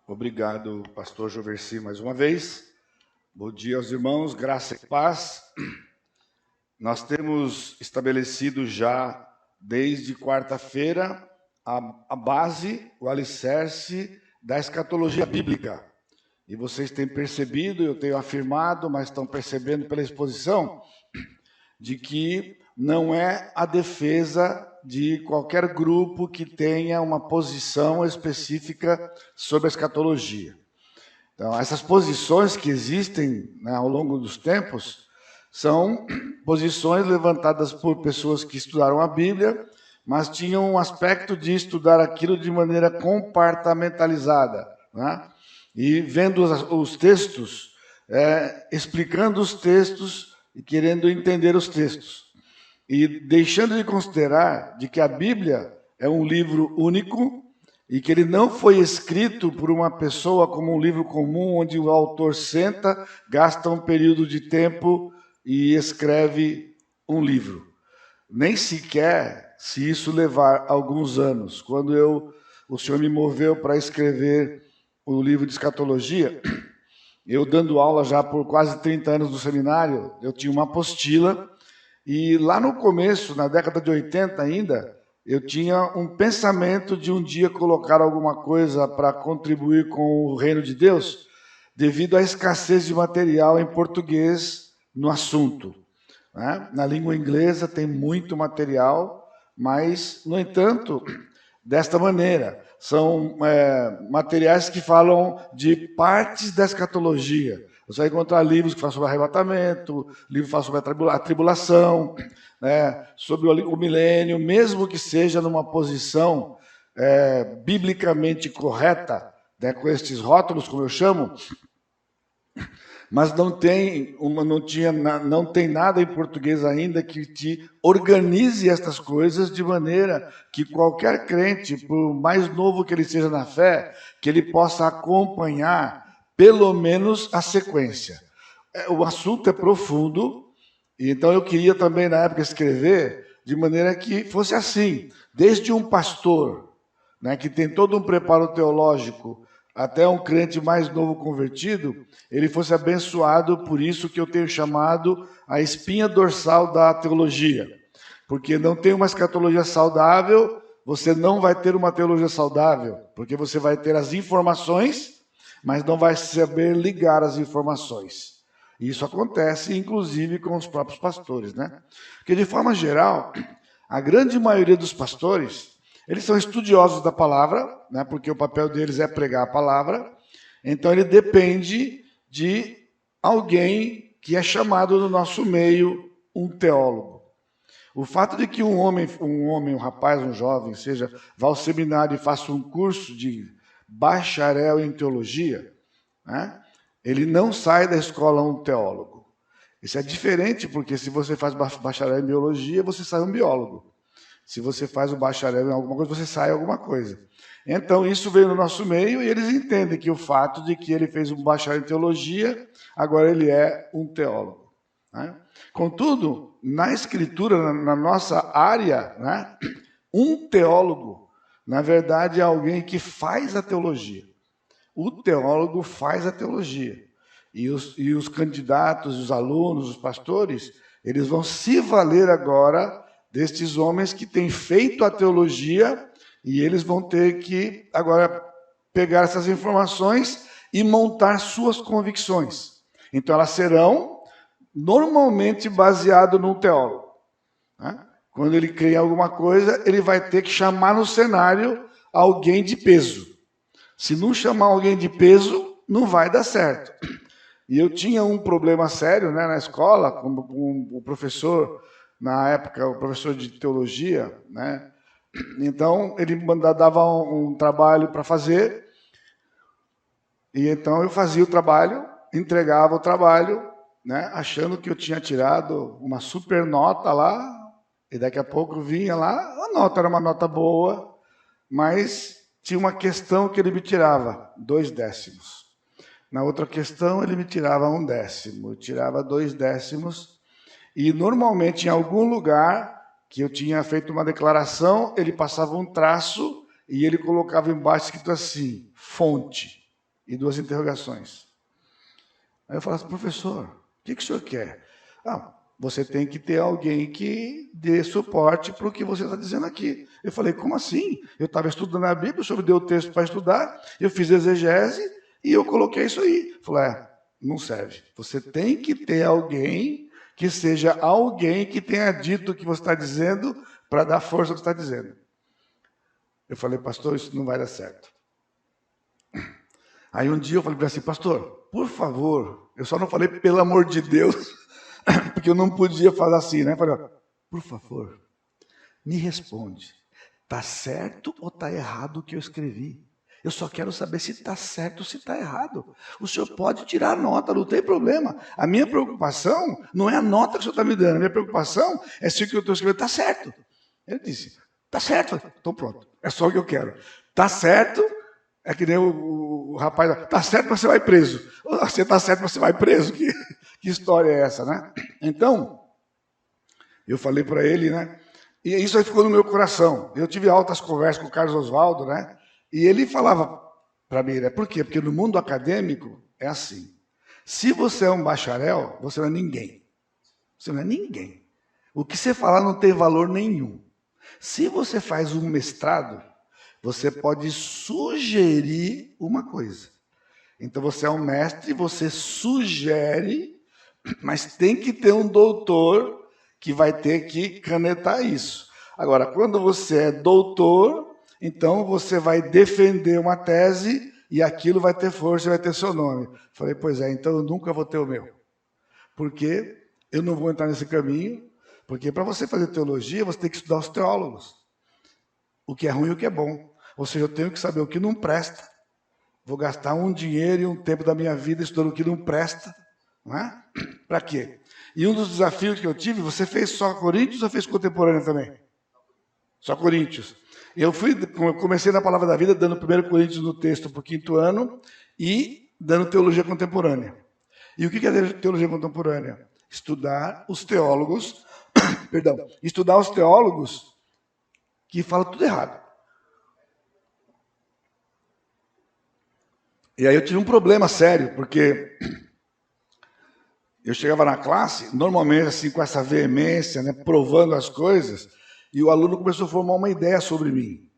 Obrigado, pastor Joverci, mais uma vez. Bom dia aos irmãos, graça e paz. Nós temos estabelecido já, desde quarta-feira, a base, o alicerce da escatologia bíblica. E vocês têm percebido, eu tenho afirmado, mas estão percebendo pela exposição, de que não é a defesa de qualquer grupo que tenha uma posição específica sobre a escatologia. Então, essas posições que existem, né, ao longo dos tempos são posições levantadas por pessoas que estudaram a Bíblia, mas tinham um aspecto de estudar aquilo de maneira compartimentalizada, né? E vendo os textos, explicando os textos e querendo entender os textos. E deixando de considerar de que a Bíblia é um livro único e que ele não foi escrito por uma pessoa como um livro comum, onde o autor senta, gasta um período de tempo e escreve um livro. Nem sequer se isso levar alguns anos. Quando o Senhor me moveu para escrever o livro de escatologia, eu dando aula já por quase 30 anos no seminário, eu tinha uma apostila. E lá no começo, na década de 80 ainda, eu tinha um pensamento de um dia colocar alguma coisa para contribuir com o reino de Deus, devido à escassez de material em português no assunto, né? Na língua inglesa tem muito material, mas, no entanto, desta maneira, são materiais que falam de partes da escatologia. Você vai encontrar livros que falam sobre arrebatamento, livros que falam sobre a tribulação, né, sobre o milênio, mesmo que seja numa posição biblicamente correta, né, com estes rótulos, como eu chamo, mas não tem nada em português ainda que te organize estas coisas de maneira que qualquer crente, por mais novo que ele seja na fé, que ele possa acompanhar pelo menos a sequência. O assunto é profundo, então eu queria também na época escrever de maneira que fosse assim, desde um pastor, né, que tem todo um preparo teológico, até um crente mais novo convertido, ele fosse abençoado por isso que eu tenho chamado a espinha dorsal da teologia. Porque não tem uma escatologia saudável, você não vai ter uma teologia saudável, porque você vai ter as informações, mas não vai saber ligar as informações. Isso acontece, inclusive, com os próprios pastores, né? Porque, de forma geral, a grande maioria dos pastores, eles são estudiosos da palavra, né, porque o papel deles é pregar a palavra, então ele depende de alguém que é chamado no nosso meio um teólogo. O fato de que um homem, um rapaz, um jovem, seja, vá ao seminário e faça um curso de bacharel em teologia, né, ele não sai da escola um teólogo. Isso é diferente, porque se você faz bacharel em biologia, você sai um biólogo. Se você faz o bacharel em alguma coisa, você sai alguma coisa. Então, isso veio no nosso meio e eles entendem que o fato de que ele fez um bacharel em teologia, agora ele é um teólogo, né? Contudo, na escritura, na nossa área, né, um teólogo, na verdade, é alguém que faz a teologia. O teólogo faz a teologia. E os candidatos, os alunos, os pastores, eles vão se valer agora destes homens que têm feito a teologia e eles vão ter que agora pegar essas informações e montar suas convicções. Então elas serão normalmente baseadas num teólogo, né? Quando ele cria alguma coisa, ele vai ter que chamar no cenário alguém de peso. Se não chamar alguém de peso, não vai dar certo. E eu tinha um problema sério, né, na escola, com o professor, na época, o professor de teologia, né? Então, ele dava um trabalho para fazer, e então eu fazia o trabalho, entregava o trabalho, né, achando que eu tinha tirado uma super nota lá, e daqui a pouco vinha lá, a nota era uma nota boa, mas tinha uma questão que ele me tirava 2 décimos. Na outra questão, ele me tirava 1 décimo, eu tirava 2 décimos, e normalmente em algum lugar que eu tinha feito uma declaração, ele passava um traço e ele colocava embaixo escrito assim, fonte. e 2 interrogações. Aí eu falo assim, professor, o que o senhor quer? Você tem que ter alguém que dê suporte para o que você está dizendo aqui. Eu falei, como assim? Eu estava estudando a Bíblia, o senhor me deu o texto para estudar, eu fiz exegese e eu coloquei isso aí. Eu falei, não serve. Você tem que ter alguém que seja alguém que tenha dito o que você está dizendo para dar força ao que está dizendo. Eu falei, pastor, isso não vai dar certo. Aí um dia eu falei para ele assim, pastor, por favor, eu só não falei pelo amor de Deus, porque eu não podia falar assim, né? Eu falei, por favor, me responde, está certo ou está errado o que eu escrevi? Eu só quero saber se está certo ou se está errado. O senhor pode tirar a nota, não tem problema. A minha preocupação não é a nota que o senhor está me dando, a minha preocupação é se o que eu estou escrevendo está certo. Ele disse, está certo. Então pronto, é só o que eu quero. Está certo, é que nem o rapaz, está certo, mas você vai preso. Você está certo, mas você vai preso. Que história é essa, né? Então, eu falei para ele, né? E isso aí ficou no meu coração. Eu tive altas conversas com o Carlos Oswaldo, né? E ele falava para mim, né? Por quê? Porque no mundo acadêmico é assim. Se você é um bacharel, você não é ninguém. Você não é ninguém. O que você falar não tem valor nenhum. Se você faz um mestrado, você pode sugerir uma coisa. Então você é um mestre, você sugere, mas tem que ter um doutor que vai ter que canetar isso. Agora, quando você é doutor, então você vai defender uma tese e aquilo vai ter força, vai ter seu nome. Falei, pois é, então eu nunca vou ter o meu. Porque eu não vou entrar nesse caminho, porque para você fazer teologia, você tem que estudar os teólogos. O que é ruim e o que é bom. Ou seja, eu tenho que saber o que não presta. Vou gastar um dinheiro e um tempo da minha vida estudando o que não presta. Não é? Para quê? E um dos desafios que eu tive, você fez só Coríntios ou fez contemporânea também? Só Coríntios. Eu comecei na Palavra da Vida, dando 1 Coríntios no texto para o 5º ano e dando teologia contemporânea. E o que é teologia contemporânea? Estudar os teólogos, estudar os teólogos que falam tudo errado. E aí eu tive um problema sério, porque eu chegava na classe, normalmente assim, com essa veemência, né, provando as coisas, e o aluno começou a formar uma ideia sobre mim,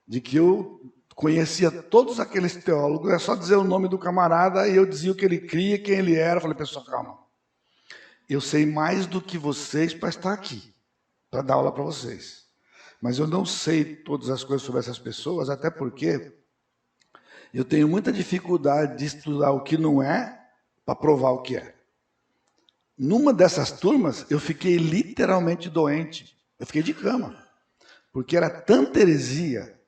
de que eu conhecia todos aqueles teólogos, é só dizer o nome do camarada e eu dizia o que ele cria, quem ele era. Eu falei, pessoal, calma. Eu sei mais do que vocês para estar aqui, para dar aula para vocês. Mas eu não sei todas as coisas sobre essas pessoas, até porque eu tenho muita dificuldade de estudar o que não é para provar o que é. Numa dessas turmas, eu fiquei literalmente doente. Eu fiquei de cama. Porque era tanta heresia,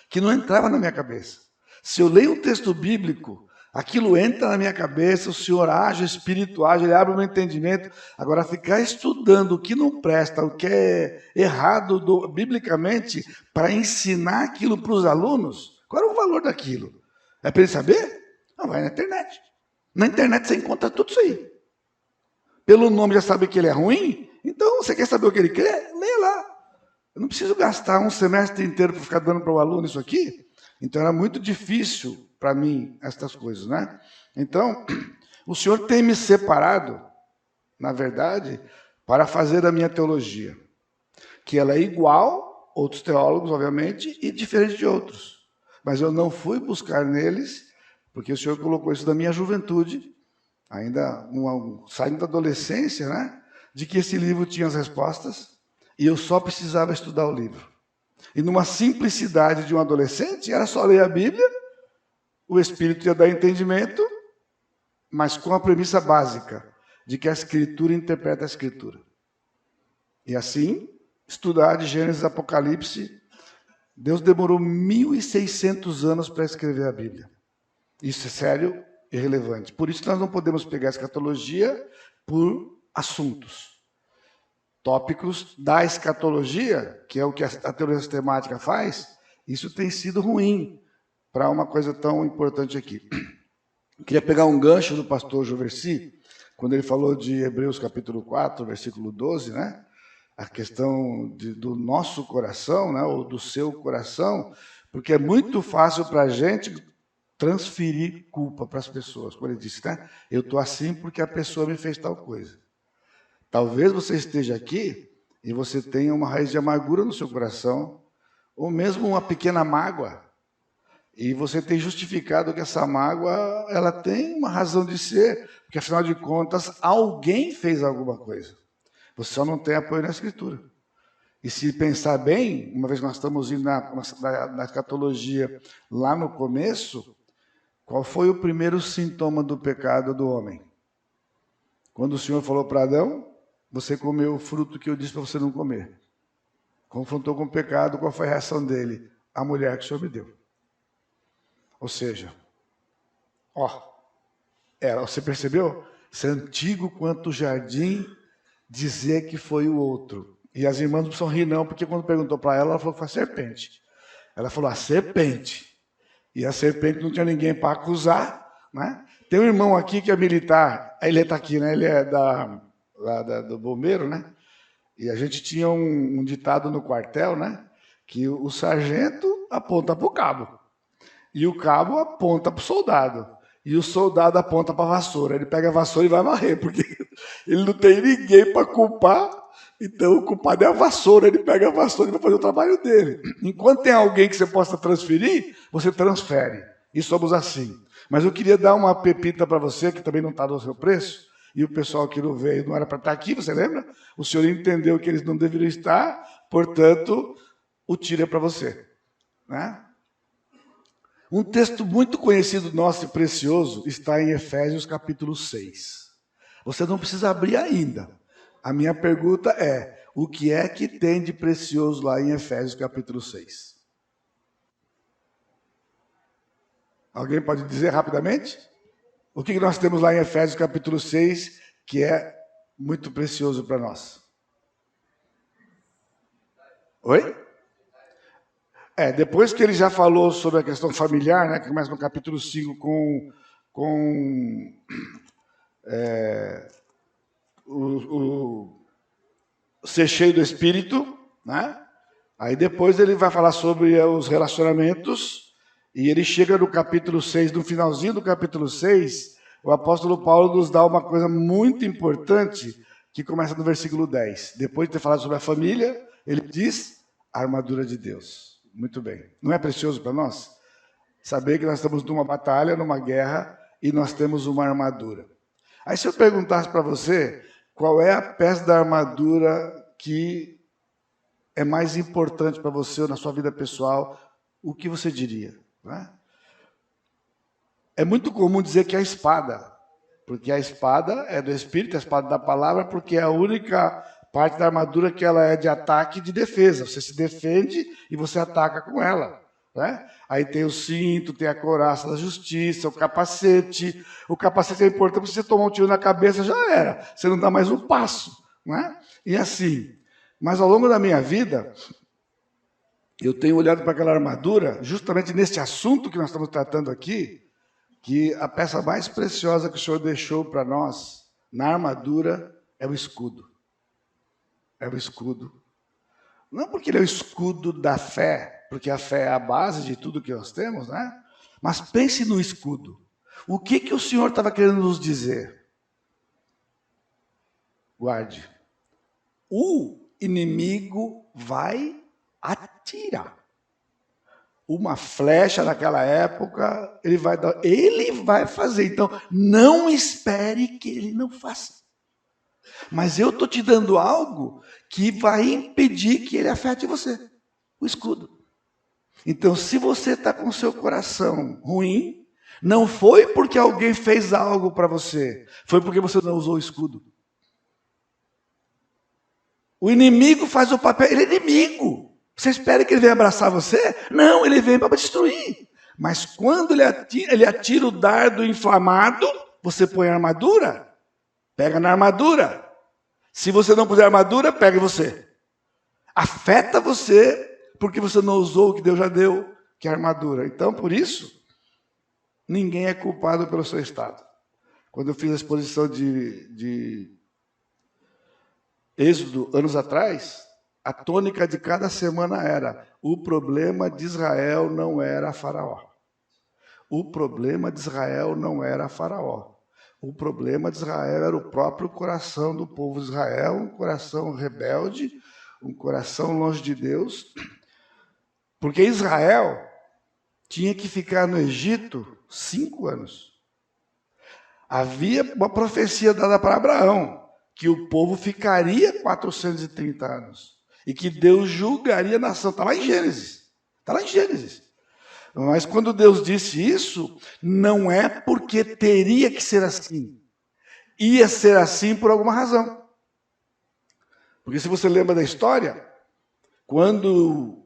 que não entrava na minha cabeça. Se eu leio um texto bíblico, aquilo entra na minha cabeça, o Senhor age, o Espírito age, Ele abre o meu entendimento. Agora, ficar estudando o que não presta, o que é errado biblicamente, para ensinar aquilo para os alunos, qual era o valor daquilo? É para ele saber? Não, vai na internet. Na internet você encontra tudo isso aí. Pelo nome já sabe que ele é ruim? Então, você quer saber o que ele quer? Leia lá. Eu não preciso gastar um semestre inteiro para ficar dando para o aluno isso aqui. Então, era muito difícil para mim estas coisas, né? Então, o Senhor tem me separado, na verdade, para fazer a minha teologia. Que ela é igual a outros teólogos, obviamente, e diferente de outros. Mas eu não fui buscar neles, porque o Senhor colocou isso na minha juventude, ainda saindo da adolescência, né? De que esse livro tinha as respostas e eu só precisava estudar o livro. E numa simplicidade de um adolescente, era só ler a Bíblia, o Espírito ia dar entendimento, mas com a premissa básica de que a Escritura interpreta a Escritura. E assim, estudar de Gênesis a Apocalipse, Deus demorou 1.600 anos para escrever a Bíblia. Isso é sério e relevante. Por isso nós não podemos pegar a escatologia por assuntos. Tópicos da escatologia, que é o que a teoria sistemática faz, isso tem sido ruim para uma coisa tão importante aqui. Queria pegar um gancho do pastor Joversi, quando ele falou de Hebreus capítulo 4, versículo 12, né? A questão do nosso coração, né? Ou do seu coração, porque é muito fácil para a gente transferir culpa para as pessoas. Como ele disse, né? Eu estou assim porque a pessoa me fez tal coisa. Talvez você esteja aqui e você tenha uma raiz de amargura no seu coração, ou mesmo uma pequena mágoa, e você tem justificado que essa mágoa ela tem uma razão de ser, porque afinal de contas alguém fez alguma coisa. Você só não tem apoio na Escritura. E se pensar bem, uma vez que nós estamos indo na escatologia lá no começo, qual foi o primeiro sintoma do pecado do homem? Quando o Senhor falou para Adão, você comeu o fruto que eu disse para você não comer. Confrontou com o pecado, qual foi a reação dele? A mulher que o Senhor me deu. Ou seja, você percebeu? Ser antigo quanto o jardim, dizer que foi o outro. E as irmãs não precisam rir não, porque quando perguntou para ela, ela falou que foi a serpente. Ela falou, a serpente. E a serpente não tinha ninguém para acusar, né? Tem um irmão aqui que é militar, ele está aqui, né? Ele é do bombeiro, né? E a gente tinha um ditado no quartel, né? Que o sargento aponta para o cabo. E o cabo aponta para o soldado. E o soldado aponta para a vassoura. Ele pega a vassoura e vai varrer, porque ele não tem ninguém para culpar. Então o culpado é a vassoura. Ele pega a vassoura e vai fazer o trabalho dele. Enquanto tem alguém que você possa transferir, você transfere. E somos assim. Mas eu queria dar uma pepita para você, que também não está no seu preço. E o pessoal que não veio não era para estar aqui, você lembra? O senhor entendeu que eles não deveriam estar, portanto, o tiro é para você. Né? Um texto muito conhecido nosso e precioso está em Efésios capítulo 6. Você não precisa abrir ainda. A minha pergunta é, o que é que tem de precioso lá em Efésios capítulo 6? Alguém pode dizer rapidamente? O que nós temos lá em Efésios capítulo 6 que é muito precioso para nós? Oi? Depois que ele já falou sobre a questão familiar, né, que começa no capítulo 5 com ser cheio do Espírito, né? Aí depois ele vai falar sobre os relacionamentos, e ele chega no capítulo 6, no finalzinho do capítulo 6, o apóstolo Paulo nos dá uma coisa muito importante, que começa no versículo 10. Depois de ter falado sobre a família, ele diz a armadura de Deus. Muito bem. Não é precioso para nós? Saber que nós estamos numa batalha, numa guerra, e nós temos uma armadura. Aí se eu perguntasse para você, qual é a peça da armadura que é mais importante para você ou na sua vida pessoal, o que você diria? Né? É muito comum dizer que é a espada, porque a espada é do Espírito, a espada da palavra, porque é a única parte da armadura que ela é de ataque e de defesa. Você se defende e você ataca com ela. Né? Aí tem o cinto, tem a couraça da justiça, o capacete. O capacete é importante, porque você tomar um tiro na cabeça, já era. Você não dá mais um passo. Né? E assim. Mas ao longo da minha vida, eu tenho olhado para aquela armadura, justamente nesse assunto que nós estamos tratando aqui, que a peça mais preciosa que o Senhor deixou para nós, na armadura, é o escudo. É o escudo. Não porque ele é o escudo da fé, porque a fé é a base de tudo que nós temos, né? Mas pense no escudo. O que o Senhor estava querendo nos dizer? Guarde. O inimigo vai atirar. Uma flecha naquela época, ele vai fazer. Então, não espere que ele não faça. Mas eu estou te dando algo que vai impedir que ele afete você. O escudo. Então, se você está com o seu coração ruim, não foi porque alguém fez algo para você. Foi porque você não usou o escudo. O inimigo faz o papel. Ele é inimigo. Você espera que ele venha abraçar você? Não, ele vem para destruir. Mas quando ele atira o dardo inflamado, você põe a armadura, pega na armadura. Se você não puser armadura, pega em você. Afeta você, porque você não usou o que Deus já deu, que é a armadura. Então, por isso, ninguém é culpado pelo seu estado. Quando eu fiz a exposição de Êxodo, anos atrás, a tônica de cada semana era: o problema de Israel não era Faraó. O problema de Israel não era Faraó. O problema de Israel era o próprio coração do povo de Israel, um coração rebelde, um coração longe de Deus. Porque Israel tinha que ficar no Egito 5 anos. Havia uma profecia dada para Abraão, que o povo ficaria 430 anos. E que Deus julgaria a nação. Está lá em Gênesis. Está lá em Gênesis. Mas quando Deus disse isso, não é porque teria que ser assim. Ia ser assim por alguma razão. Porque se você lembra da história, quando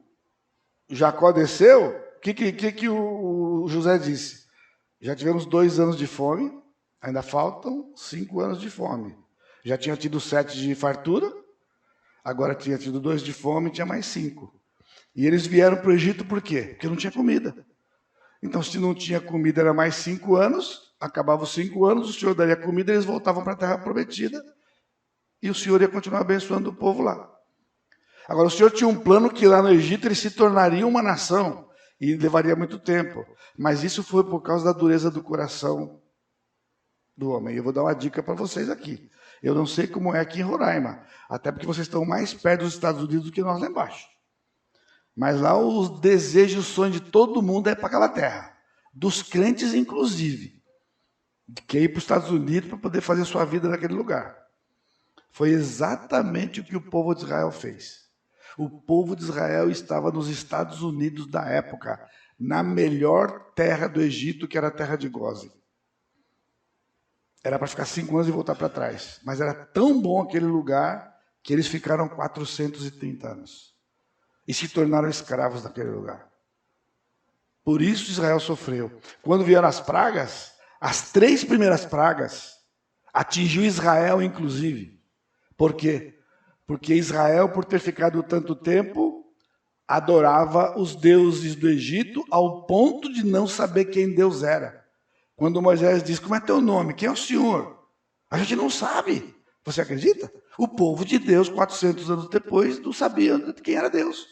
Jacó desceu, o que o José disse? Já tivemos 2 anos de fome, ainda faltam 5 anos de fome. Já tinha tido 7 de fartura, agora tinha tido 2 de fome, tinha mais 5. E eles vieram para o Egito por quê? Porque não tinha comida. Então, se não tinha comida, era mais 5 anos, acabava os 5 anos, o Senhor daria comida, eles voltavam para a terra prometida, e o Senhor ia continuar abençoando o povo lá. Agora, o Senhor tinha um plano que lá no Egito ele se tornaria uma nação, e levaria muito tempo. Mas isso foi por causa da dureza do coração do homem. Eu vou dar uma dica para vocês aqui. Eu não sei como é aqui em Roraima, até porque vocês estão mais perto dos Estados Unidos do que nós lá embaixo. Mas lá os desejos, o sonho de todo mundo é para aquela terra. Dos crentes, inclusive. Que ir para os Estados Unidos para poder fazer sua vida naquele lugar. Foi exatamente o que o povo de Israel fez. O povo de Israel estava nos Estados Unidos da época, na melhor terra do Egito, que era a terra de Gósen. Era para ficar 5 anos e voltar para trás. Mas era tão bom aquele lugar que eles ficaram 430 anos. E se tornaram escravos naquele lugar. Por isso Israel sofreu. Quando vieram as pragas, as 3 primeiras pragas atingiu Israel, inclusive. Por quê? Porque Israel, por ter ficado tanto tempo, adorava os deuses do Egito ao ponto de não saber quem Deus era. Quando Moisés diz, como é teu nome? Quem é o Senhor? A gente não sabe. Você acredita? O povo de Deus, 400 anos depois, não sabia quem era Deus.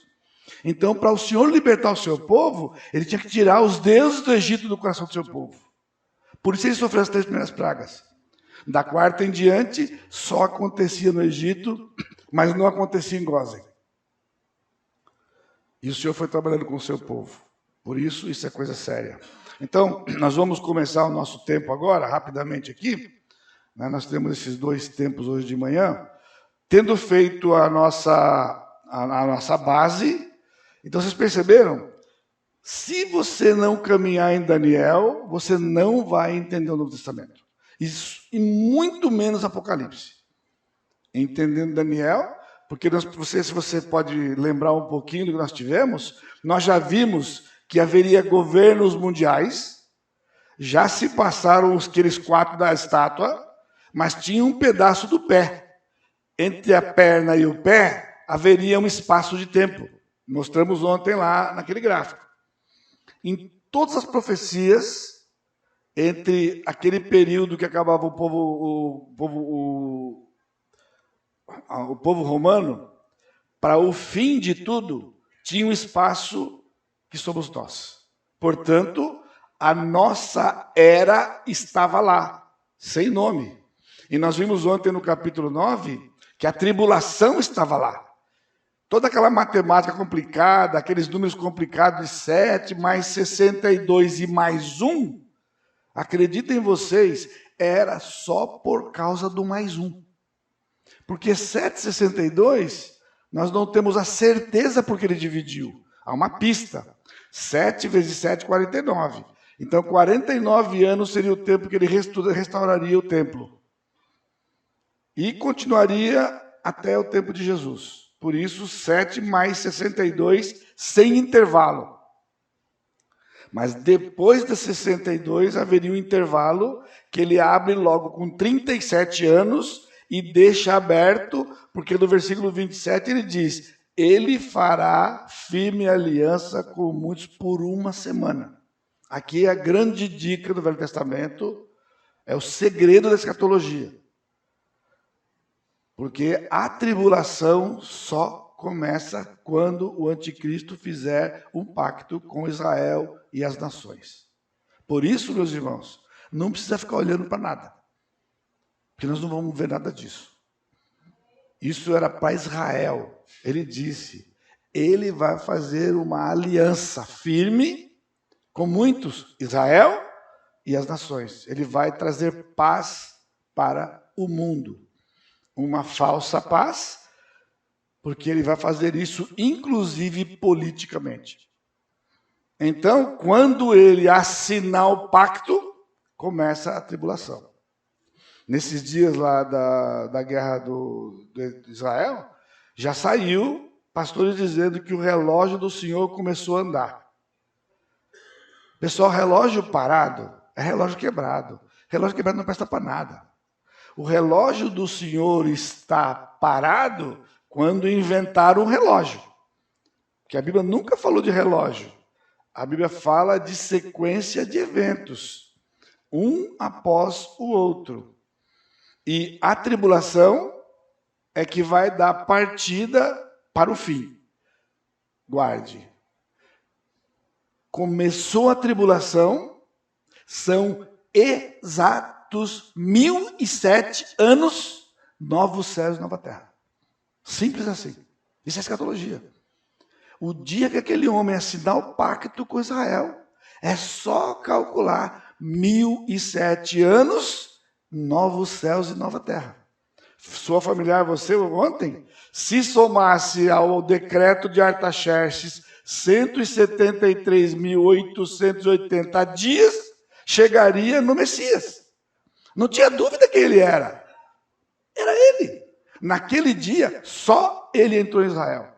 Então, para o Senhor libertar o seu povo, ele tinha que tirar os deuses do Egito do coração do seu povo. Por isso ele sofreu as 3 primeiras pragas. Da 4ª em diante, só acontecia no Egito, mas não acontecia em Gósen. E o Senhor foi trabalhando com o seu povo. Por isso, isso é coisa séria. Então, nós vamos começar o nosso tempo agora, rapidamente aqui. Nós temos esses 2 tempos hoje de manhã. Tendo feito a nossa base, então vocês perceberam? Se você não caminhar em Daniel, você não vai entender o Novo Testamento. Isso, e muito menos Apocalipse. Entendendo Daniel, porque se você pode lembrar um pouquinho do que nós tivemos, nós já vimos que haveria governos mundiais, já se passaram aqueles 4 da estátua, mas tinha um pedaço do pé. Entre a perna e o pé, haveria um espaço de tempo. Mostramos ontem lá naquele gráfico. Em todas as profecias, entre aquele período que acabava o povo romano, para o fim de tudo, tinha um espaço que somos nós. Portanto, a nossa era estava lá, sem nome. E nós vimos ontem no capítulo 9 que a tribulação estava lá. Toda aquela matemática complicada, aqueles números complicados de 7 mais 62 e mais 1, acreditem vocês, era só por causa do mais 1. Porque 7,62, nós não temos a certeza porque ele dividiu. Há uma pista. 7 vezes 7, 49. Então, 49 anos seria o tempo que ele restauraria o templo. E continuaria até o tempo de Jesus. Por isso, 7 mais 62, sem intervalo. Mas depois de 62, haveria um intervalo que ele abre logo com 37 anos e deixa aberto, porque no versículo 27 ele diz, ele fará firme aliança com muitos por 1 semana. Aqui é a grande dica do Velho Testamento, é o segredo da escatologia. Porque a tribulação só começa quando o anticristo fizer um pacto com Israel e as nações. Por isso, meus irmãos, não precisa ficar olhando para nada, porque nós não vamos ver nada disso. Isso era para Israel. Ele disse, ele vai fazer uma aliança firme com muitos, Israel e as nações. Ele vai trazer paz para o mundo. Uma falsa paz, porque ele vai fazer isso, inclusive politicamente. Então, quando ele assinar o pacto, começa a tribulação. Nesses dias lá da guerra de Israel, já saiu pastores dizendo que o relógio do Senhor começou a andar. Pessoal, relógio parado é relógio quebrado. Relógio quebrado não presta para nada. O relógio do Senhor está parado quando inventaram um relógio. Porque a Bíblia nunca falou de relógio. A Bíblia fala de sequência de eventos, um após o outro. E a tribulação é que vai dar partida para o fim. Guarde. Começou a tribulação, são exatos 1007 anos, novos céus e nova terra. Simples assim. Isso é escatologia. O dia que aquele homem assinar o pacto com Israel, é só calcular 1007 anos, novos céus e nova terra. Sua familiar, você ontem, se somasse ao decreto de Artaxerxes 173.880 dias, chegaria no Messias. Não tinha dúvida quem ele era. Era ele. Naquele dia, só ele entrou em Israel.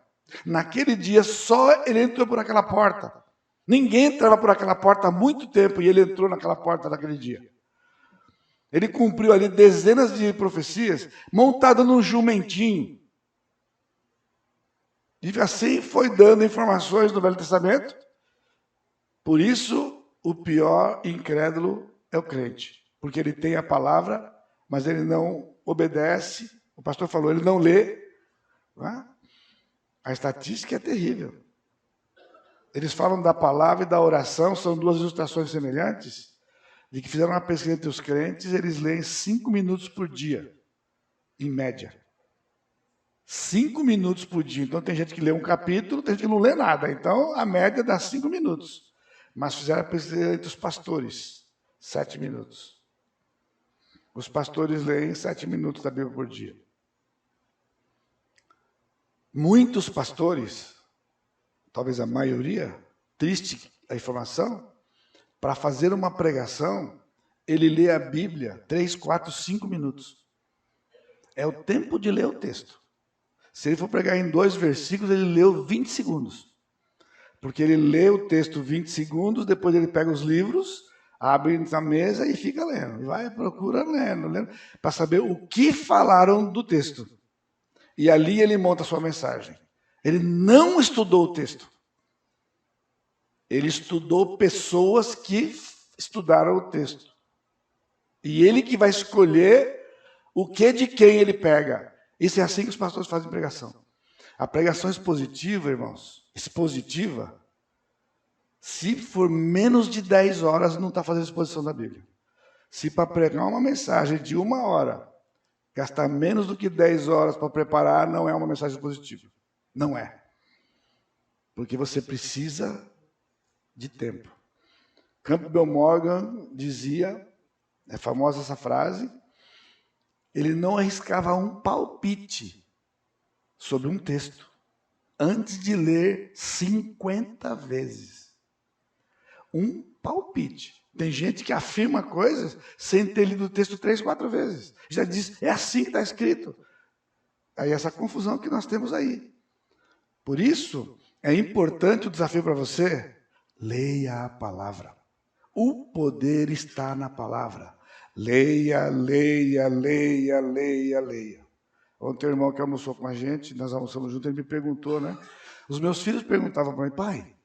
Naquele dia, só ele entrou por aquela porta. Ninguém entrava por aquela porta há muito tempo e ele entrou naquela porta naquele dia. Ele cumpriu ali dezenas de profecias montado num jumentinho. E assim foi dando informações do Velho Testamento. Por isso, o pior incrédulo é o crente. Porque ele tem a palavra, mas ele não obedece. O pastor falou, ele não lê. Não é? A estatística é terrível. Eles falam da palavra e da oração, são duas ilustrações semelhantes, de que fizeram uma pesquisa entre os crentes, eles leem 5 minutos por dia, em média. 5 minutos por dia. Então tem gente que lê um capítulo, tem gente que não lê nada. Então a média dá 5 minutos. Mas fizeram a pesquisa entre os pastores, 7 minutos. Os pastores leem 7 minutos da Bíblia por dia. Muitos pastores, talvez a maioria, triste a informação, para fazer uma pregação, ele lê a Bíblia 3, 4, 5 minutos. É o tempo de ler o texto. Se ele for pregar em 2 versículos, ele leu 20 segundos. Porque ele lê o texto 20 segundos, depois ele pega os livros, abre na mesa e fica lendo. E vai, procura lendo, para saber o que falaram do texto. E ali ele monta a sua mensagem. Ele não estudou o texto. Ele estudou pessoas que estudaram o texto. E ele que vai escolher o que de quem ele pega. Isso é assim que os pastores fazem pregação. A pregação expositiva, irmãos, expositiva, se for menos de 10 horas, não está fazendo exposição da Bíblia. Se para pregar uma mensagem de 1 hora, gastar menos do que 10 horas para preparar, não é uma mensagem positiva. Não é. Porque você precisa de tempo. Campbell Morgan dizia, é famosa essa frase, ele não arriscava um palpite sobre um texto antes de ler 50 vezes. Um palpite. Tem gente que afirma coisas sem ter lido o texto 3, 4 vezes. Já diz, é assim que está escrito. Aí essa confusão que nós temos aí. Por isso, é importante o desafio para você, leia a palavra. O poder está na palavra. Leia, leia, leia, leia, leia. Ontem o irmão que almoçou com a gente, nós almoçamos juntos, ele me perguntou, né? Os meus filhos perguntavam para mim, pai,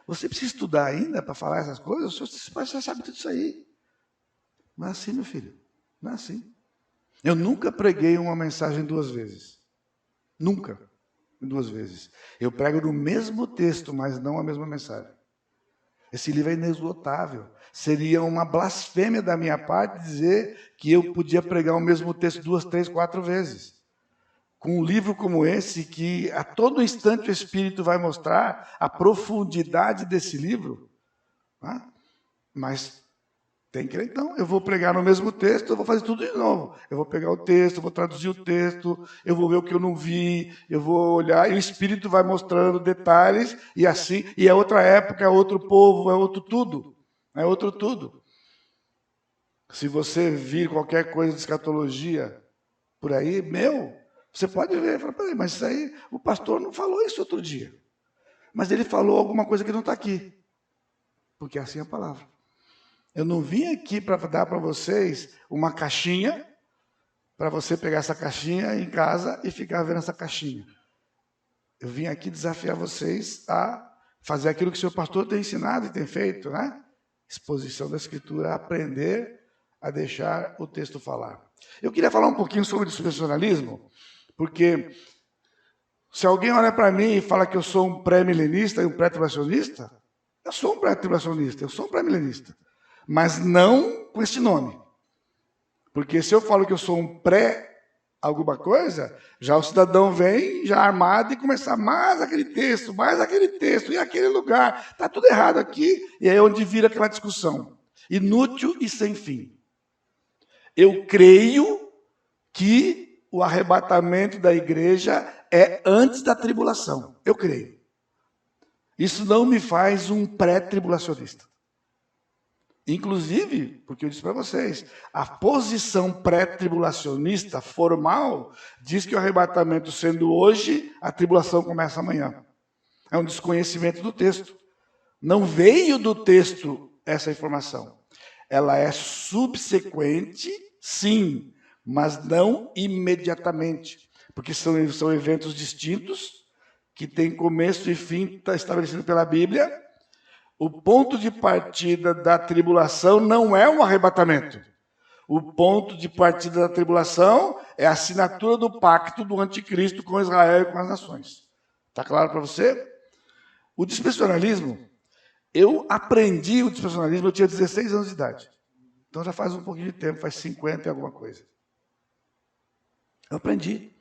você precisa estudar ainda para falar essas coisas? O senhor já sabe tudo isso aí. Não é assim, meu filho. Não é assim. Eu nunca preguei uma mensagem 2 vezes. Nunca. 2 vezes. Eu prego no mesmo texto, mas não a mesma mensagem. Esse livro é inesgotável. Seria uma blasfêmia da minha parte dizer que eu podia pregar o mesmo texto 2, 3, 4 vezes. Com um livro como esse, que a todo instante o Espírito vai mostrar a profundidade desse livro. Né? Mas tem que, então, eu vou pregar no mesmo texto, eu vou fazer tudo de novo. Eu vou pegar o texto, eu vou traduzir o texto, eu vou ver o que eu não vi, eu vou olhar, e o Espírito vai mostrando detalhes, e assim, e é outra época, é outro povo, é outro tudo. É outro tudo. Se você vir qualquer coisa de escatologia por aí, você pode ver, fala, peraí, mas isso aí, o pastor não falou isso outro dia. Mas ele falou alguma coisa que não está aqui. Porque assim é a palavra. Eu não vim aqui para dar para vocês uma caixinha, para você pegar essa caixinha em casa e ficar vendo essa caixinha. Eu vim aqui desafiar vocês a fazer aquilo que o seu pastor tem ensinado e tem feito, né? Exposição da Escritura, aprender a deixar o texto falar. Eu queria falar um pouquinho sobre o dispensacionalismo, porque se alguém olha para mim e fala que eu sou um pré-milenista e um pré-tribulacionista, eu sou um pré-tribulacionista, eu sou um pré-milenista, mas não com esse nome. Porque se eu falo que eu sou um pré-alguma coisa, já o cidadão vem já armado e começa mais aquele texto, e aquele lugar. Está tudo errado aqui, e é onde vira aquela discussão. Inútil e sem fim. Eu creio que o arrebatamento da igreja é antes da tribulação. Eu creio. Isso não me faz um pré-tribulacionista. Inclusive, porque eu disse para vocês, a posição pré-tribulacionista formal diz que o arrebatamento sendo hoje, a tribulação começa amanhã. É um desconhecimento do texto. Não veio do texto essa informação. Ela é subsequente, sim, mas não imediatamente. Porque são eventos distintos, que têm começo e fim, está estabelecido pela Bíblia. O ponto de partida da tribulação não é um arrebatamento. O ponto de partida da tribulação é a assinatura do pacto do anticristo com Israel e com as nações. Está claro para você? O dispensacionalismo, eu aprendi o dispensacionalismo, eu tinha 16 anos de idade. Então já faz um pouquinho de tempo, faz 50 e alguma coisa. Eu aprendi.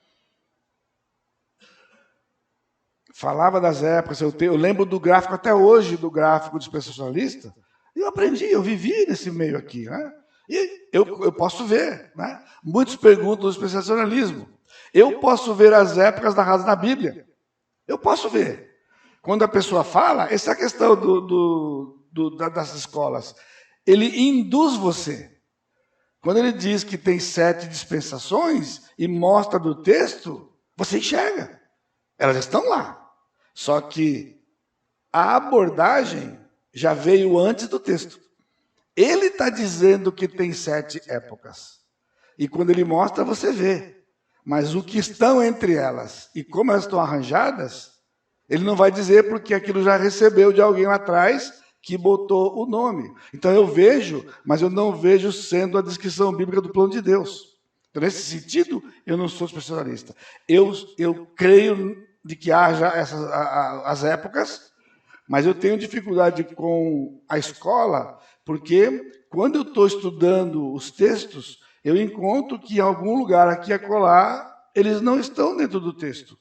Falava das épocas, eu lembro do gráfico até hoje, do gráfico dispensacionalista, e eu aprendi, eu vivi nesse meio aqui. Né? E eu posso ver. Né? Muitos perguntam do dispensacionalismo. Eu posso ver as épocas narradas na Bíblia. Eu posso ver. Quando a pessoa fala, essa é a questão das escolas. Ele induz você. Quando ele diz que tem 7 dispensações e mostra do texto, você enxerga. Elas estão lá. Só que a abordagem já veio antes do texto. Ele está dizendo que tem 7 épocas. E quando ele mostra, você vê. Mas o que estão entre elas e como elas estão arranjadas, ele não vai dizer porque aquilo já recebeu de alguém lá atrás que botou o nome. Então eu vejo, mas eu não vejo sendo a descrição bíblica do plano de Deus. Então, nesse sentido, eu não sou especialista. Eu creio de que haja as épocas, mas eu tenho dificuldade com a escola, porque quando eu estou estudando os textos, eu encontro que em algum lugar aqui e acolá, eles não estão dentro do texto.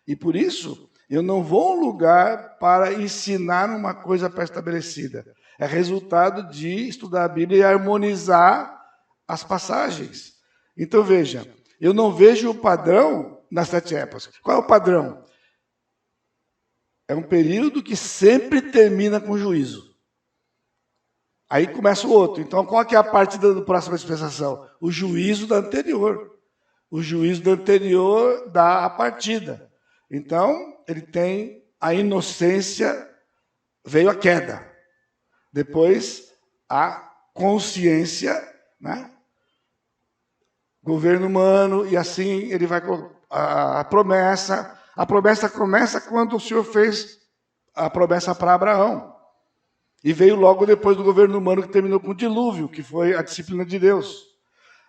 E por isso, eu não vou a um lugar para ensinar uma coisa pré-estabelecida. É resultado de estudar a Bíblia e harmonizar as passagens. Então, veja, eu não vejo o padrão nas 7 épocas. Qual é o padrão? É um período que sempre termina com juízo. Aí começa o outro. Então, qual que é a parte da próxima dispensação? O juízo da anterior. O juízo da anterior dá a partida. Então, ele tem a inocência, veio a queda. Depois, a consciência, né? Governo humano, e assim ele vai a promessa. A promessa começa quando o Senhor fez a promessa para Abraão. E veio logo depois do governo humano que terminou com o dilúvio, que foi a disciplina de Deus.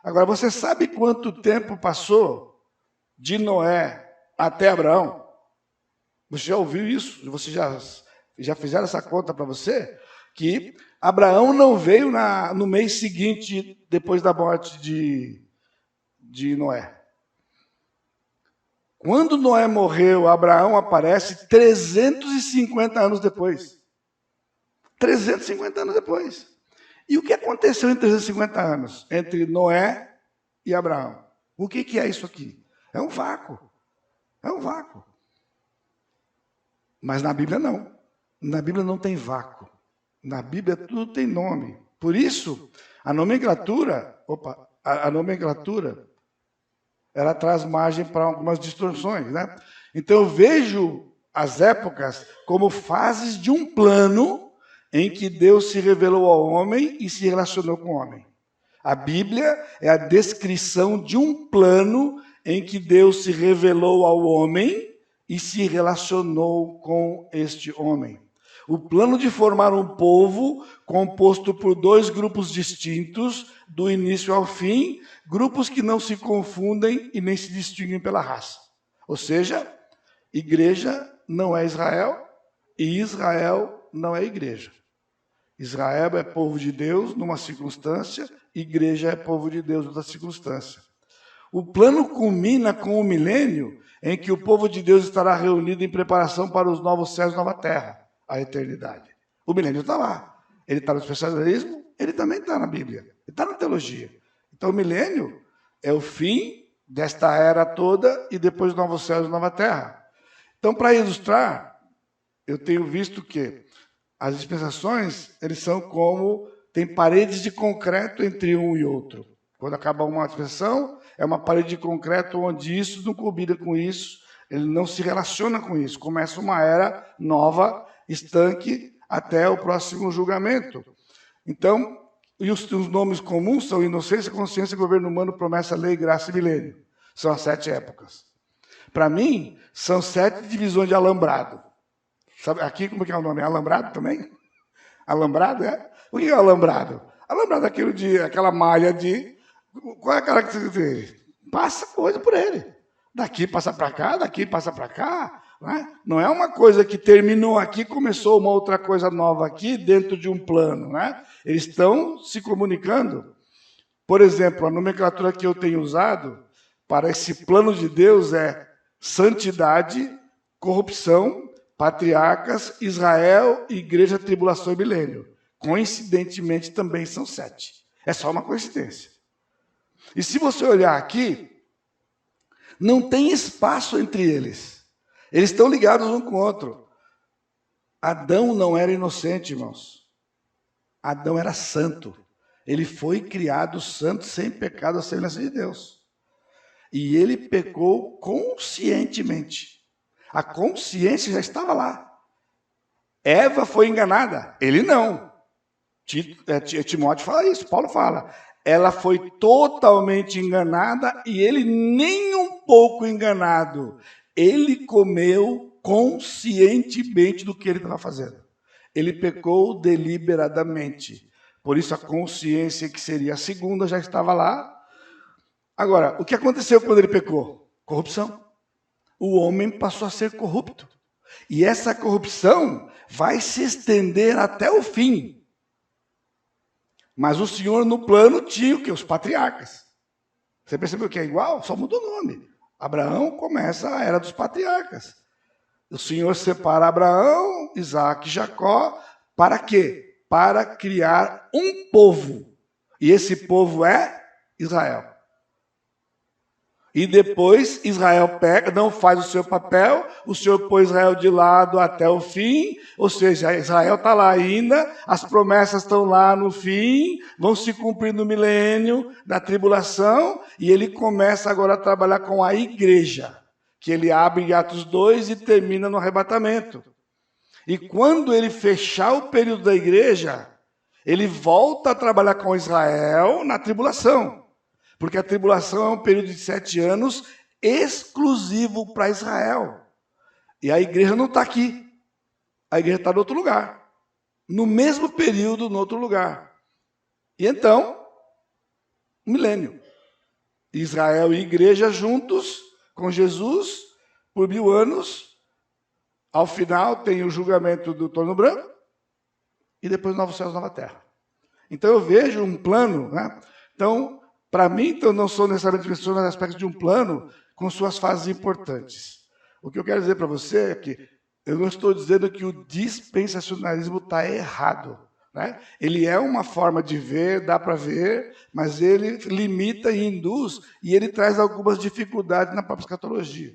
Agora, você sabe quanto tempo passou de Noé até Abraão? Você já ouviu isso? Você já fizeram essa conta para você? que Abraão não veio no mês seguinte, depois da morte de Noé. Quando Noé morreu, Abraão aparece 350 anos depois. 350 anos depois. E o que aconteceu em 350 anos entre Noé e Abraão? O que é isso aqui? É um vácuo. É um vácuo. Mas na Bíblia não. Na Bíblia não tem vácuo. Na Bíblia tudo tem nome. Por isso, a nomenclatura, ela traz margem para algumas distorções, né? Então eu vejo as épocas como fases de um plano em que Deus se revelou ao homem e se relacionou com o homem. A Bíblia é a descrição de um plano em que Deus se revelou ao homem e se relacionou com este homem. O plano de formar um povo composto por dois grupos distintos, do início ao fim, grupos que não se confundem e nem se distinguem pela raça. Ou seja, igreja não é Israel e Israel não é igreja. Israel é povo de Deus numa circunstância, igreja é povo de Deus noutra circunstância. O plano culmina com o milênio, em que o povo de Deus estará reunido em preparação para os novos céus e nova terra, a eternidade. O milênio está lá. Ele está no especialismo, ele também está na Bíblia, ele está na teologia. Então o milênio é o fim desta era toda e depois novos céus e nova terra. Então, para ilustrar, eu tenho visto que as dispensações, eles são como, tem paredes de concreto entre um e outro. Quando acaba uma dispensação, é uma parede de concreto onde isso não combina com isso, ele não se relaciona com isso. Começa uma era nova, estanque, até o próximo julgamento. Então, e os nomes comuns são inocência, consciência, governo humano, promessa, lei, graça e milênio. São as 7 épocas. Para mim, são 7 divisões de alambrado. Sabe, aqui, como é que é o nome? Alambrado também? Alambrado, é? O que é alambrado? Alambrado é aquela malha de... Qual é a característica dele? Passa coisa por ele. Daqui passa para cá, daqui passa para cá. Não é uma coisa que terminou aqui, começou uma outra coisa nova aqui, dentro de um plano. Né? Eles estão se comunicando. Por exemplo, a nomenclatura que eu tenho usado para esse plano de Deus é santidade, corrupção, patriarcas, Israel, igreja, tribulação e milênio. Coincidentemente, também são 7. É só uma coincidência. E se você olhar aqui, não tem espaço entre eles. Eles estão ligados um com o outro. Adão não era inocente, irmãos. Adão era santo. Ele foi criado santo, sem pecado, à semelhança de Deus. E ele pecou conscientemente. A consciência já estava lá. Eva foi enganada. Ele não. Timóteo fala isso, Paulo fala. Ela foi totalmente enganada e ele nem um pouco enganado. Ele comeu conscientemente do que ele estava fazendo. Ele pecou deliberadamente. Por isso a consciência, que seria a segunda, já estava lá. Agora, o que aconteceu quando ele pecou? Corrupção. O homem passou a ser corrupto. E essa corrupção vai se estender até o fim. Mas o Senhor, no plano, tinha o quê? Os patriarcas. Você percebeu que é igual? Só muda o nome. Abraão começa a era dos patriarcas. O Senhor separa Abraão, Isaac e Jacó. Para quê? Para criar um povo. E esse povo é Israel. E depois Israel pega, não faz o seu papel, o Senhor põe Israel de lado até o fim, ou seja, Israel está lá ainda, as promessas estão lá no fim, vão se cumprir no milênio da tribulação, e ele começa agora a trabalhar com a igreja, que ele abre em Atos 2 e termina no arrebatamento. E quando ele fechar o período da igreja, ele volta a trabalhar com Israel na tribulação. Porque a tribulação é um período de 7 anos exclusivo para Israel. E a igreja não está aqui. A igreja está em outro lugar. No mesmo período, em outro lugar. E então, milênio. Israel e igreja juntos com Jesus por 1000 anos. Ao final tem o julgamento do trono branco. e depois novos céus, nova terra. Então eu vejo um plano, né? Então, para mim, então, não sou necessariamente pessoa nos aspectos de um plano com suas fases importantes. O que eu quero dizer para você é que eu não estou dizendo que o dispensacionalismo está errado. Né? Ele é uma forma de ver, dá para ver, mas ele limita e induz, e ele traz algumas dificuldades na própria escatologia.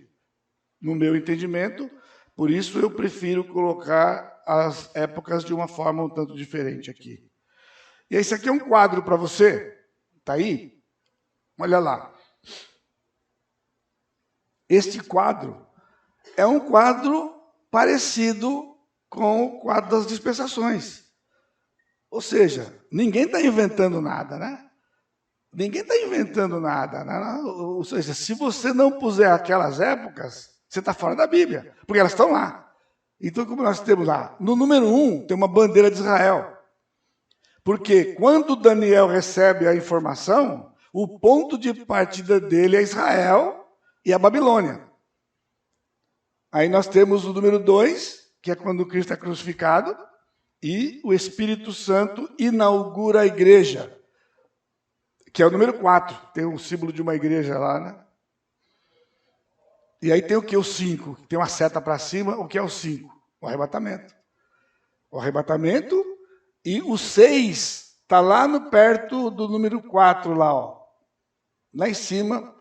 No meu entendimento, por isso eu prefiro colocar as épocas de uma forma um tanto diferente aqui. E esse aqui é um quadro para você, está aí? Olha lá. Este quadro é um quadro parecido com o quadro das dispensações. Ou seja, ninguém está inventando nada, né? Ninguém está inventando nada. Né? Ou seja, se você não puser aquelas épocas, você está fora da Bíblia, porque elas estão lá. Então, como nós temos lá, no número 1, tem uma bandeira de Israel. Porque quando Daniel recebe a informação, o ponto de partida dele é Israel e a Babilônia. Aí nós temos o número 2, que é quando Cristo é crucificado, e o Espírito Santo inaugura a igreja, que é o número 4. Tem o símbolo de uma igreja lá, né? E aí tem o que? O 5. Tem uma seta para cima. O que é o 5? O arrebatamento. O arrebatamento. E o 6 está lá perto do número 4, lá, ó. Lá em cima,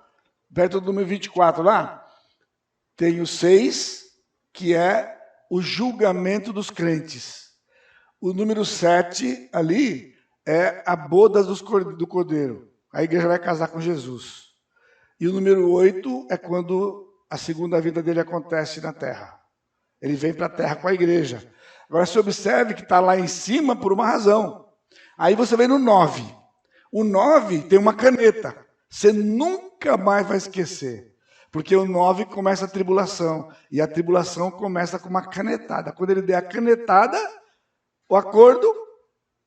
perto do número 24, lá. Tem o 6, que é o julgamento dos crentes. O número 7 ali é a boda do Cordeiro. A igreja vai casar com Jesus. E o número 8 é quando a segunda vinda dele acontece na terra. Ele vem para a terra com a igreja. Agora você observe que está lá em cima por uma razão. Aí você vem no 9. O 9 tem uma caneta. Você nunca mais vai esquecer. Porque o 9 começa a tribulação. E a tribulação começa com uma canetada. Quando ele der a canetada, o acordo,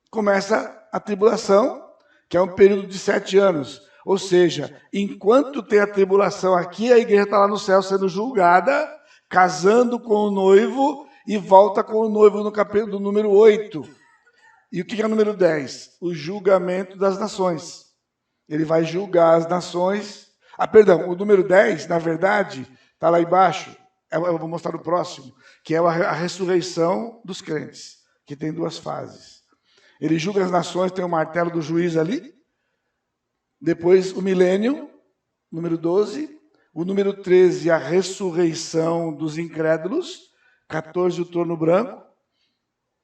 começa a tribulação, que é um período de 7 anos. Ou seja, enquanto tem a tribulação aqui, a igreja está lá no céu sendo julgada, casando com o noivo, e volta com o noivo no capítulo do número 8. E o que é o número 10? O julgamento das nações. Ele vai julgar as nações. O número 10, na verdade, está lá embaixo. Eu vou mostrar no próximo, que é a ressurreição dos crentes, que tem 2 fases. Ele julga as nações, tem o martelo do juiz ali. Depois o milênio, número 12. O número 13, a ressurreição dos incrédulos. 14, o trono branco.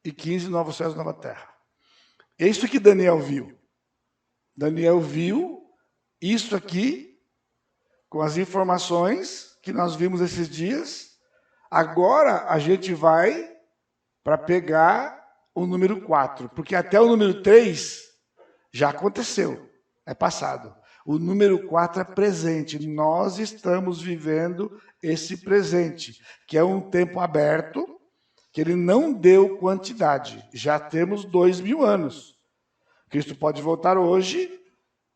E 15, novos céus e nova terra. É isso que Daniel viu. Daniel viu isso aqui, com as informações que nós vimos esses dias. Agora a gente vai para pegar o número 4, porque até o número 3 já aconteceu, é passado. O número 4 é presente. Nós estamos vivendo esse presente, que é um tempo aberto, que ele não deu quantidade. Já temos 2000 anos. Cristo pode voltar hoje,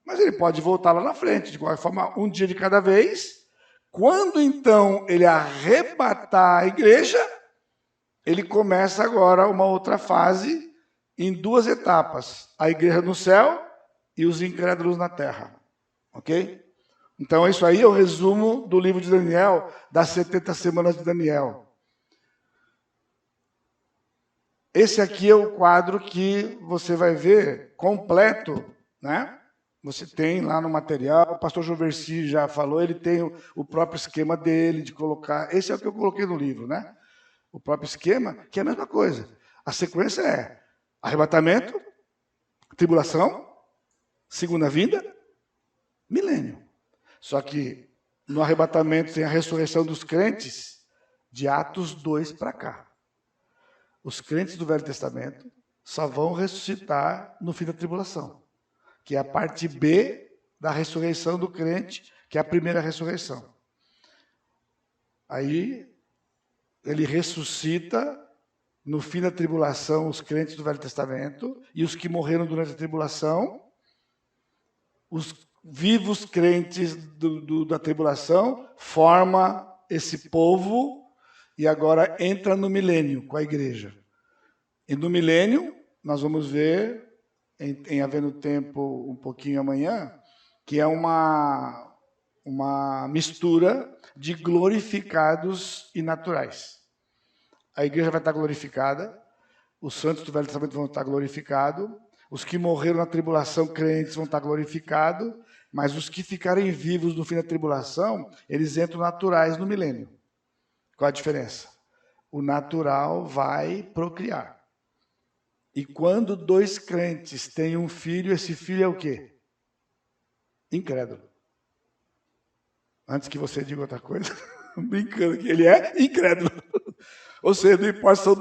mas ele pode voltar lá na frente. De qualquer forma, um dia de cada vez. Quando, então, ele arrebatar a igreja, ele começa agora uma outra fase em 2 etapas. A igreja no céu e os incrédulos na terra. Ok? Então, isso aí é o resumo do livro de Daniel, das 70 semanas de Daniel. Esse aqui é o quadro que você vai ver completo, né? Você tem lá no material, o pastor Joversi já falou, ele tem o próprio esquema dele de colocar. Esse é o que eu coloquei no livro, né? O próprio esquema, que é a mesma coisa. A sequência é arrebatamento, tribulação, segunda vinda, milênio. Só que no arrebatamento tem a ressurreição dos crentes de Atos 2 para cá. Os crentes do Velho Testamento só vão ressuscitar no fim da tribulação, que é a parte B da ressurreição do crente, que é a primeira ressurreição. Aí ele ressuscita no fim da tribulação os crentes do Velho Testamento e os que morreram durante a tribulação, os vivos crentes da tribulação, forma esse povo e agora entra no milênio com a igreja. E no milênio, nós vamos ver, em Havendo Tempo, um pouquinho amanhã, que é uma mistura de glorificados e naturais. A igreja vai estar glorificada, os santos do Velho Testamento vão estar glorificados, os que morreram na tribulação crentes vão estar glorificados, mas os que ficarem vivos no fim da tribulação, eles entram naturais no milênio. Qual a diferença? O natural vai procriar. E quando dois crentes têm um filho, esse filho é o quê? Incrédulo. Antes que você diga outra coisa, brincando que ele é incrédulo. Ou seja, não importa, são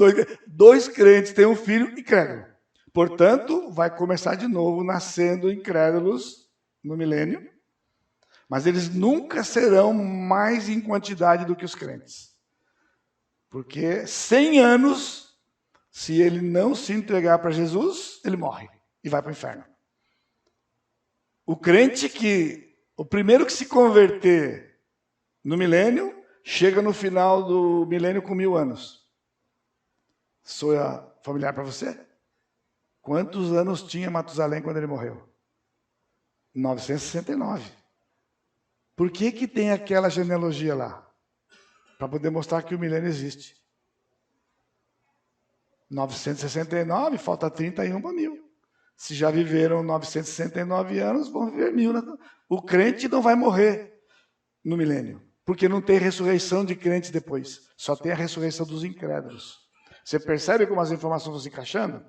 dois crentes têm um filho incrédulo. Portanto, vai começar de novo nascendo incrédulos no milênio, mas eles nunca serão mais em quantidade do que os crentes. Porque 100 anos, se ele não se entregar para Jesus, ele morre e vai para o inferno. O crente o primeiro que se converter no milênio, chega no final do milênio com 1000 anos. Sou familiar para você? Quantos anos tinha Matusalém quando ele morreu? 969. Por que tem aquela genealogia lá? Para poder mostrar que o milênio existe. 969, falta 31 para 1000. Se já viveram 969 anos, vão viver 1000. O crente não vai morrer no milênio, porque não tem ressurreição de crentes depois. Só tem a ressurreição dos incrédulos. Você percebe como as informações vão se encaixando?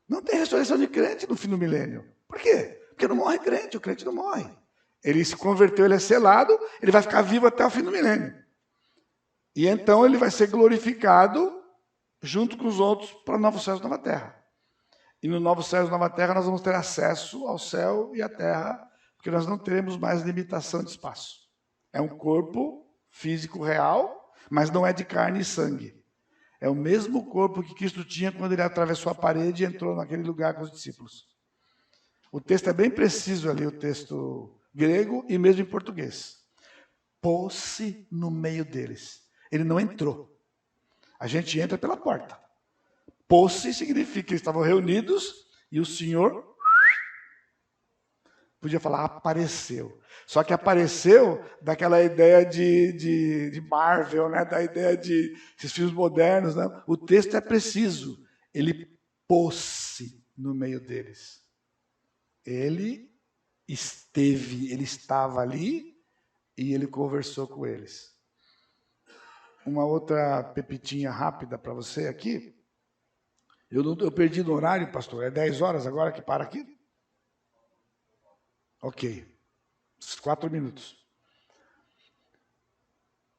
Não tem ressurreição de crente no fim do milênio. Por quê? Porque não morre crente, o crente não morre. Ele se converteu, ele é selado, ele vai ficar vivo até o fim do milênio. E então ele vai ser glorificado junto com os outros para Novos Céus e Nova Terra. E no Novos Céus e Nova Terra nós vamos ter acesso ao céu e à terra, porque nós não teremos mais limitação de espaço. É um corpo físico real, mas não é de carne e sangue. É o mesmo corpo que Cristo tinha quando ele atravessou a parede e entrou naquele lugar com os discípulos. O texto é bem preciso ali, o texto grego e mesmo em português. Pôs-se no meio deles. Ele não entrou. A gente entra pela porta. Pôs-se significa que eles estavam reunidos e o Senhor podia falar apareceu. Só que apareceu daquela ideia de Marvel, né? Da ideia de esses filmes modernos. Né? O texto é preciso. Ele pôs-se no meio deles. Ele estava ali e ele conversou com eles. Uma outra pepitinha rápida para você aqui. Eu perdi no horário, pastor. É 10 horas agora que para aqui? Ok. 4 minutos.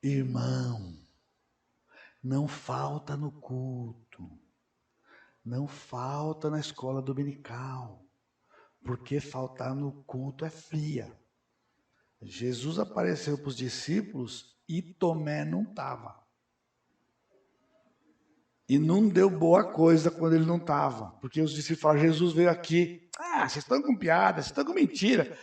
Irmão, não falta no culto. Não falta na escola dominical. Porque faltar no culto é fria. Jesus apareceu para os discípulos e Tomé não estava. E não deu boa coisa quando ele não estava. Porque os discípulos falaram, Jesus veio aqui. Ah, vocês estão com piada, vocês estão com mentira.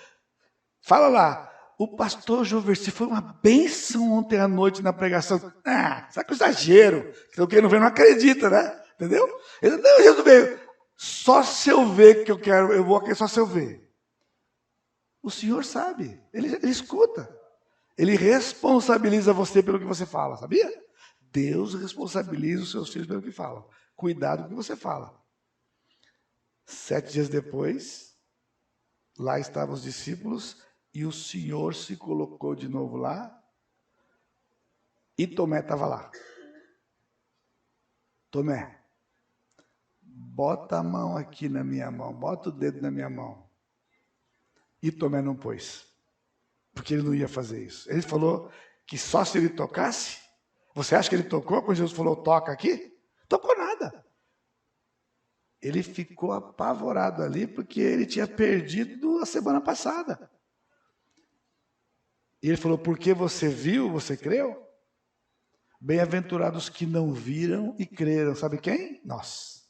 Fala lá, o pastor Joversi foi uma bênção ontem à noite na pregação. Ah, sabe que exagero. Então quem não vê não acredita, né? Entendeu? Ele, não, Jesus veio. Só se eu ver que eu quero, eu vou aqui só se eu ver. O Senhor sabe, ele escuta. Ele responsabiliza você pelo que você fala, sabia? Deus responsabiliza os seus filhos pelo que falam. Cuidado com o que você fala. 7 dias depois, lá estavam os discípulos e o Senhor se colocou de novo lá e Tomé estava lá. Tomé, bota a mão aqui na minha mão, bota o dedo na minha mão. E Tomé não pôs, porque ele não ia fazer isso. Ele falou que só se ele tocasse. Você acha que ele tocou quando Jesus falou toca aqui? Tocou nada. Ele ficou apavorado ali porque ele tinha perdido a semana passada. E ele falou, porque você viu, você creu? Bem-aventurados que não viram e creram. Sabe quem? Nós.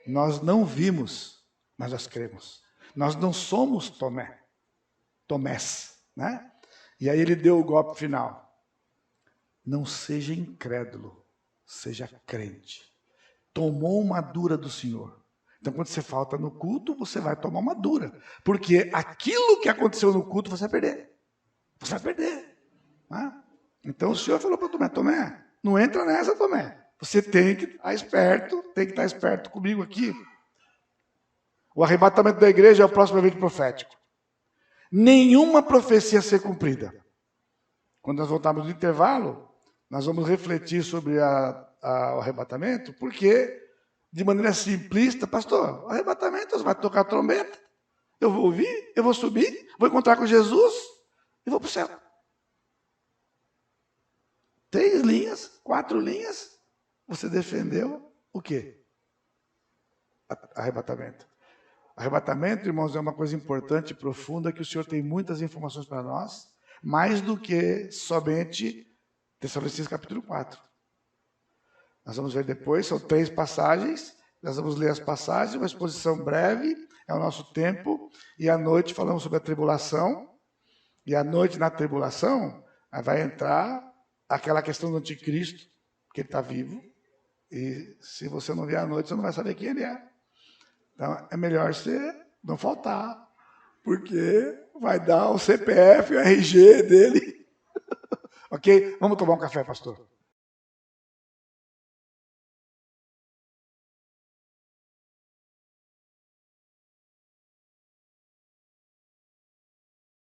Nós não vimos, mas nós cremos. Nós não somos Tomés, né? E aí ele deu o golpe final. Não seja incrédulo, seja crente. Tomou uma dura do Senhor. Então, quando você falta no culto, você vai tomar uma dura. Porque aquilo que aconteceu no culto, você vai perder. Você vai perder. Né? Então, o Senhor falou para Tomé, Tomé, não entra nessa, Tomé. Você tem que estar esperto comigo aqui. O arrebatamento da igreja é o próximo evento profético. Nenhuma profecia ser cumprida. Quando nós voltarmos do intervalo, nós vamos refletir sobre o arrebatamento, porque, de maneira simplista, pastor, o arrebatamento, você vai tocar a trombeta, eu vou ouvir, eu vou subir, vou encontrar com Jesus e vou para o céu. 3 linhas, 4 linhas, você defendeu o quê? Arrebatamento. Arrebatamento, irmãos, é uma coisa importante e profunda, que o Senhor tem muitas informações para nós, mais do que somente Tessalonicenses capítulo 4. Nós vamos ver depois, são 3 passagens, nós vamos ler as passagens, uma exposição breve, é o nosso tempo, e à noite falamos sobre a tribulação, e à noite na tribulação vai entrar aquela questão do anticristo, que ele está vivo, e se você não vier à noite, você não vai saber quem ele é. Então, é melhor você não faltar, porque vai dar o CPF, o RG dele. Ok? Vamos tomar um café, pastor.